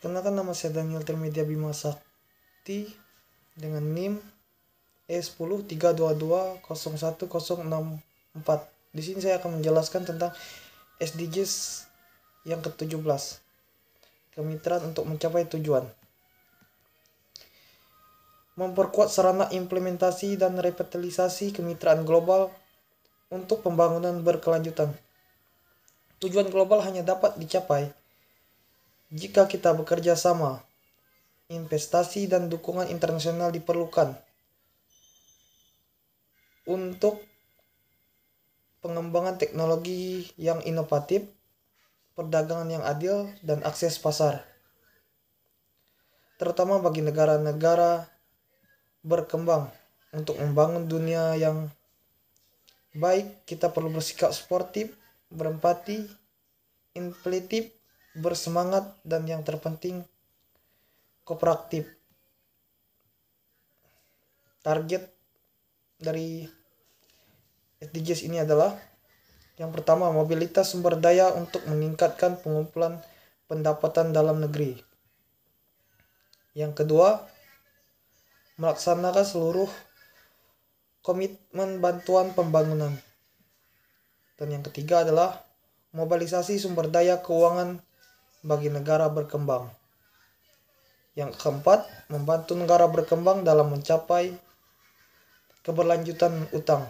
Perkenalkan, nama saya Daniel Trimedia Bima Sakti dengan NIM E1032201064. Di sini saya akan menjelaskan tentang SDGs yang ke-17, kemitraan untuk mencapai tujuan. Memperkuat sarana implementasi dan revitalisasi kemitraan global untuk pembangunan berkelanjutan. Tujuan global hanya dapat dicapai jika kita bekerja sama. Investasi dan dukungan internasional diperlukan untuk pengembangan teknologi yang inovatif, perdagangan yang adil, dan akses pasar. Terutama bagi negara-negara berkembang. Untuk membangun dunia yang baik, kita perlu bersikap sportif, berempati, inklusif, bersemangat, dan yang terpenting kooperatif. Target dari SDGs ini adalah yang pertama, mobilitas sumber daya untuk meningkatkan pengumpulan pendapatan dalam negeri. Yang kedua, melaksanakan seluruh komitmen bantuan pembangunan. Dan yang ketiga adalah mobilisasi sumber daya keuangan bagi negara berkembang. Yang keempat, membantu negara berkembang dalam mencapai keberlanjutan utang.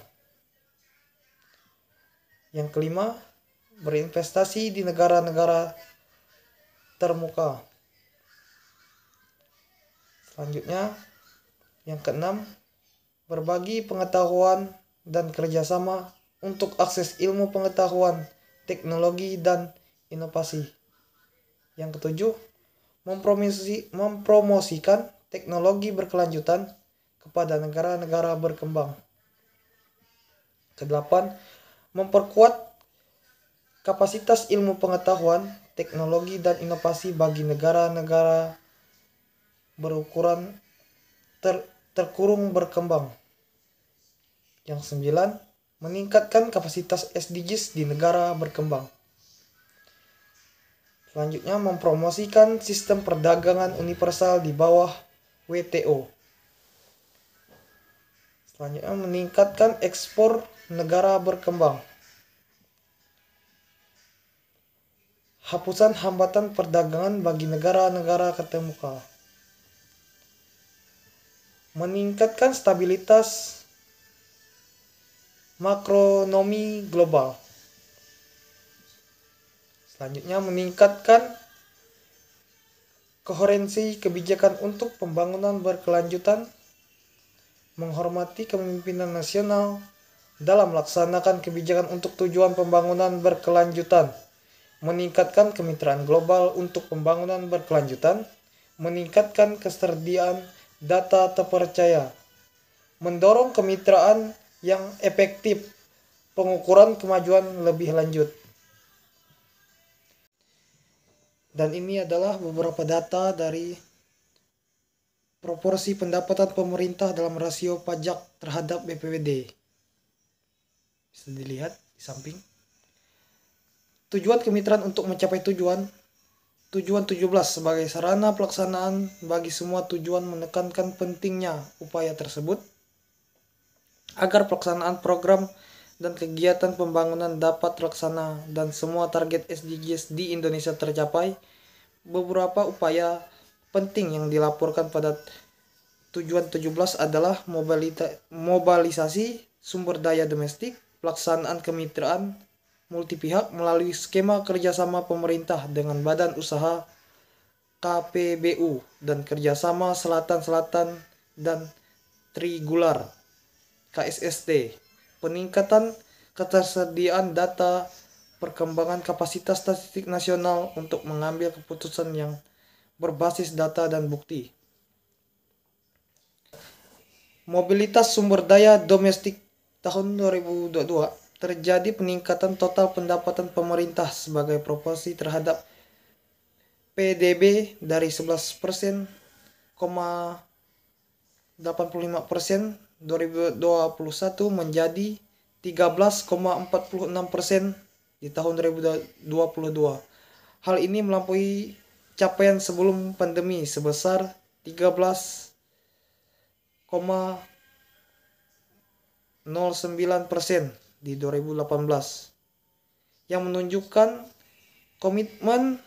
Yang kelima, berinvestasi di negara-negara termuka. Selanjutnya, yang keenam, berbagi pengetahuan dan kerjasama untuk akses ilmu pengetahuan, teknologi, dan inovasi. Yang ketujuh, mempromosikan teknologi berkelanjutan kepada negara-negara berkembang. Kedelapan, memperkuat kapasitas ilmu pengetahuan, teknologi, dan inovasi bagi negara-negara berukuran terkurung berkembang. Yang sembilan, meningkatkan kapasitas SDGs di negara berkembang. Selanjutnya, mempromosikan sistem perdagangan universal di bawah WTO. Selanjutnya, meningkatkan ekspor negara berkembang. Hapusan hambatan perdagangan bagi negara-negara terkemuka. Meningkatkan stabilitas makroekonomi global. Selanjutnya, meningkatkan koherensi kebijakan untuk pembangunan berkelanjutan, menghormati kepemimpinan nasional dalam melaksanakan kebijakan untuk tujuan pembangunan berkelanjutan, meningkatkan kemitraan global untuk pembangunan berkelanjutan, meningkatkan ketersediaan data terpercaya, mendorong kemitraan yang efektif, pengukuran kemajuan lebih lanjut. Dan ini adalah beberapa data dari proporsi pendapatan pemerintah dalam rasio pajak terhadap BPWD. Bisa dilihat di samping. Tujuan kemitraan untuk mencapai tujuan 17 sebagai sarana pelaksanaan bagi semua tujuan, menekankan pentingnya upaya tersebut agar pelaksanaan program dan kegiatan pembangunan dapat terlaksana dan semua target SDGs di Indonesia tercapai. Beberapa upaya penting yang dilaporkan pada tujuan 17 adalah mobilisasi sumber daya domestik, pelaksanaan kemitraan multipihak melalui skema kerjasama pemerintah dengan badan usaha KPBU dan kerjasama Selatan-Selatan dan Trigular KSST, peningkatan ketersediaan data, perkembangan kapasitas statistik nasional untuk mengambil keputusan yang berbasis data dan bukti. Mobilitas sumber daya domestik tahun 2022 terjadi peningkatan total pendapatan pemerintah sebagai proporsi terhadap PDB dari 11,85% 2021 menjadi 13,46% di tahun 2022. Hal ini melampaui capaian sebelum pandemi sebesar 13,09% di 2018, yang menunjukkan komitmen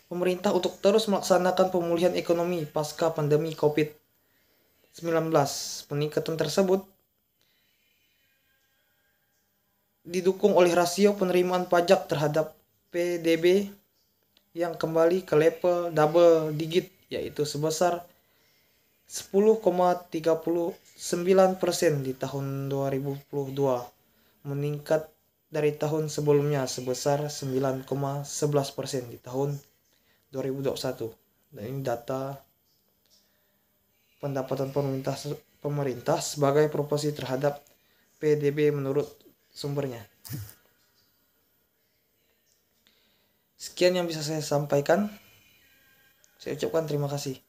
pemerintah untuk terus melaksanakan pemulihan ekonomi pasca pandemi COVID-19. Peningkatan tersebut didukung oleh rasio penerimaan pajak terhadap PDB yang kembali ke level double digit, yaitu sebesar 10,39% di tahun 2022, meningkat dari tahun sebelumnya sebesar 9,11% di tahun 2021. Dan ini data pendapatan pemerintah sebagai proporsi terhadap PDB menurut sumbernya. Sekian yang bisa saya sampaikan. Saya ucapkan terima kasih.